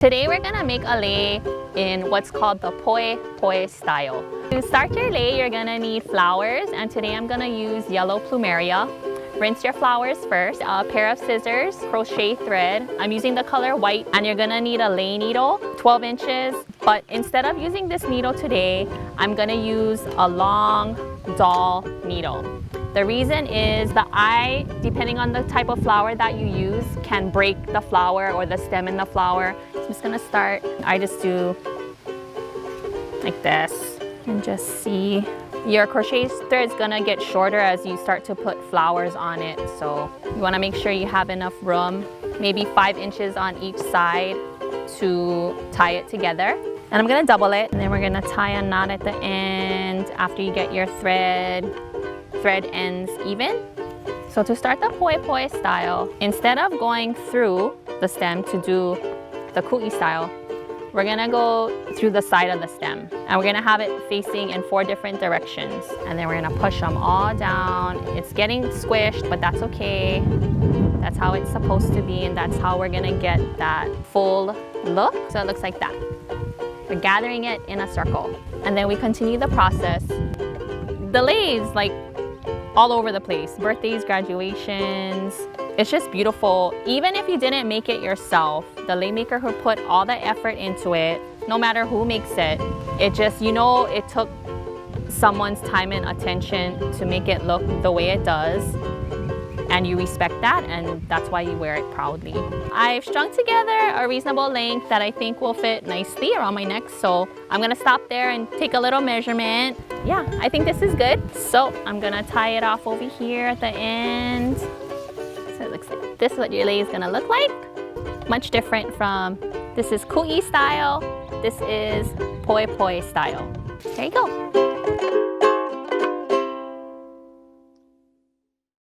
Today we're gonna make a lei in what's called the Poepoe style. To start your lei, you're gonna need flowers, and today I'm gonna use yellow plumeria. Rinse your flowers first, a pair of scissors, crochet thread. I'm using the color white, and you're gonna need a lei needle, 12 inches. But instead of using this needle today, I'm gonna use a long doll needle. The reason is the eye, depending on the type of flower that you use, can break the flower or the stem in the flower. So I'm just gonna start, I just do like this and just see. Your crochet thread is gonna get shorter as you start to put flowers on it. So you wanna make sure you have enough room, maybe 5 inches on each side to tie it together. And I'm gonna double it, and then we're gonna tie a knot at the end after you get your thread ends even. So to start the Poepoe style, instead of going through the stem to do the ku'i style, we're gonna go through the side of the stem, and we're gonna have it facing in 4 different directions, and then we're gonna push them all down. It's getting squished, but that's okay. That's how it's supposed to be, and that's how we're gonna get that full look. So it looks like that. We're gathering it in a circle, and then we continue the process. The lei is like all over the place. Birthdays, graduations. It's just beautiful. Even if you didn't make it yourself, the lei maker who put all the effort into it, no matter who makes it, it just, you know, it took someone's time and attention to make it look the way it does. And you respect that, and that's why you wear it proudly. I've strung together a reasonable length that I think will fit nicely around my neck, so I'm gonna stop there and take a little measurement. Yeah, I think this is good. So I'm gonna tie it off over here at the end. So it looks like this is what your lei is gonna look like. Much different from, this is ku'i style, this is Poepoe style. There you go.